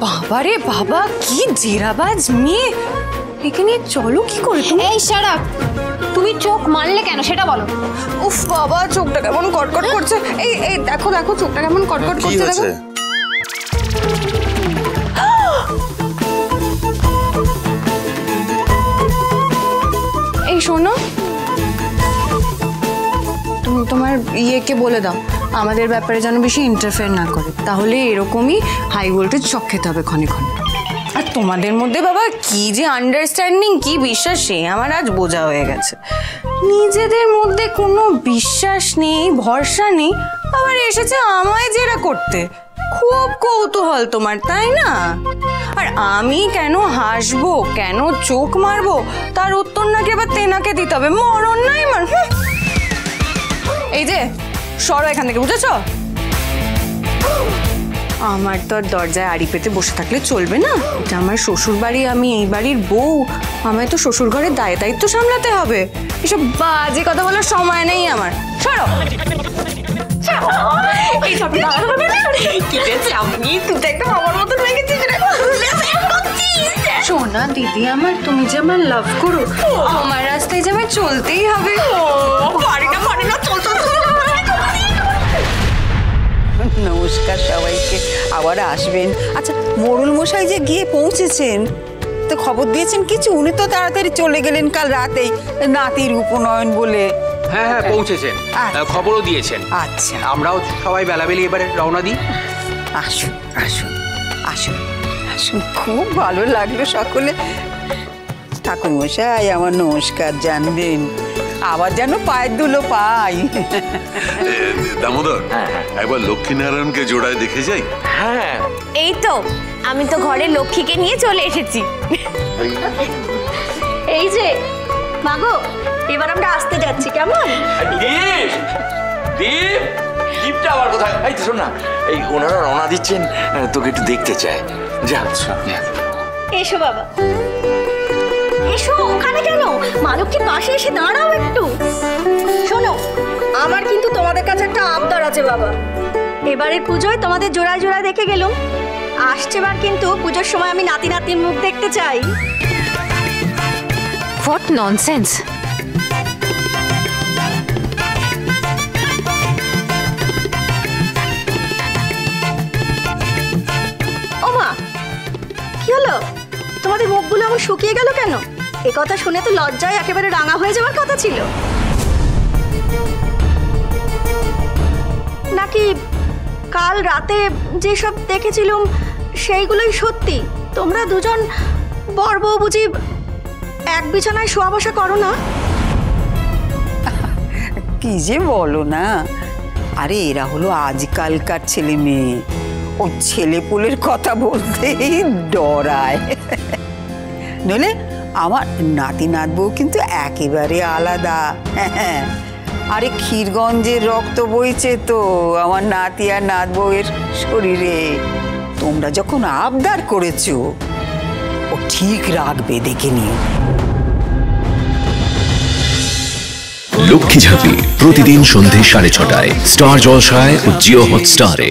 বাবারে বাবা, কি জেরাবাজ মেয়ে! একে নিয়ে চলো কি করে তুমি? এই শাট আপ! তুমি চোখ মারলে কেন সেটা বলো। উফ বাবা, চোখটা কেমন কটকট করছে। এই এই দেখো দেখো, চোখটা কেমন কটকট করছে দেখো। এই শোনো, তুমি তোমার ইয়েকে বলে দাও আমাদের ব্যাপারে যেন বেশি ইন্টারফেয়ার না করে, তাহলে এরকমই হাই ভোল্টেজ শক খেতে হবে ক্ষণে ক্ষণে। আর তোমাদের মধ্যে বাবা কি যে আন্ডারস্ট্যান্ডিং, কি বিশ্বাস, সে আমার আজ বোঝা হয়ে গেছে। নিজেদের মধ্যে কোনো বিশ্বাস নেই, ভরসা নেই, আবার এসেছে আমায় জেরা করতে। খুব কৌতূহল তোমার, তাই না? আর আমি কেন হাসবো, কেন চোখ মারবো, তার উত্তর নাকি আবার তেনাকে দিতে হবে। মরণ নাই আমার। এই যে সরো এখান থেকে, বুঝেছো? আমার তো আর দরজায় আড়ি পেতে বসে থাকলে চলবে না। এটা আমার শ্বশুর বাড়ি, আমি এই বাড়ির বউ, আমায় তো শ্বশুর ঘরের দায় দায়িত্ব সামলাতে হবে। এসব বাজে কথা বলার সময় নেই আমার। সরো। সোনা দিদি আমার, তুমি যে আমার লাভ করো, আমার রাস্তায় যে আমার চলতেই হবে। নমস্কার সবাইকে, আবার আসবেন। আচ্ছা, মোড়ল মশাই যে গিয়ে পৌঁছেছেন, তো খবর দিয়েছেন কিছু? উনি তো তাড়াতাড়ি চলে গেলেন কাল রাতেই, নাতির উপনয়ন বলে। হ্যাঁ হ্যাঁ, পৌঁছেছেন, খবরও দিয়েছেন। আচ্ছা, আমরাও সবাই বেলাবেলি এবারে রওনা দিই। আসুন আসুন আসুন আসুন, খুব ভালো লাগলো সকলে। ঠাকুর মশাই আমার নমস্কার জানবেন, আবার যেন পায়ের ধুলো পাই। দামোদর, একবার লক্ষ্মীনারায়ণকে জোড়ায় দেখে যাই। হ্যাঁ, এই তো আমি তো ঘরে লক্ষ্মীকে নিয়ে চলে এসেছি। এই যে মাগো, এবার আমরা আসতে যাচ্ছি, কেমন? দীপ, দীপ, দীপটা আবার কোথায়? এই তো শোন না, এই ওনারা রওনা দিচ্ছেন, তোকে একটু দেখতে চায়। যা। এসো বাবা, এসো। ওখানে কেন? মা লক্ষ্মীর পাশে এসে দাঁড়াও একটু। শোনো, আমার কিন্তু তোমাদের কাছে একটা আবদার আছে বাবা। এবারের পুজোয় তোমাদের জোড়ায় জোড়ায় দেখে গেলাম, আসছেবার কিন্তু পুজোর সময় আমি নাতি নাতির মুখ দেখতে চাই। What nonsense! ও মা, কি হলো? তোমাদের মুখগুলো এমন শুকিয়ে গেল কেন? এ কথা শুনে তো লজ্জায় একেবারে রাঙা হয়ে যাওয়ার কথা ছিল। নাকি কাল রাতে যেসব দেখেছিলাম সেইগুলোই সত্যি? তোমরা দুজন বর বউ বুঝি এক বিছানায় শোয়া বসা করো না? কি যে বলো না! আরে এরা হলো আজকালকার ছেলে মেয়ে, ওই ছেলেপুলের কথা বলতেই ডরায়। নইলে আমার নাতি নাতবউ কিন্তু একেবারে আলাদা। আরে ক্ষীরগঞ্জের রক্ত বইছে তো আমার নাতি আর নাতবউয়ের শরীরে। তোমরা যখন আবদার করেছো, ও ঠিক রাখবে, দেখে নিও। লক্ষ্মী ঝাঁপি প্রতিদিন সন্ধ্যে 6:30টায় স্টার জলসায় ও জিও হটস্টারে।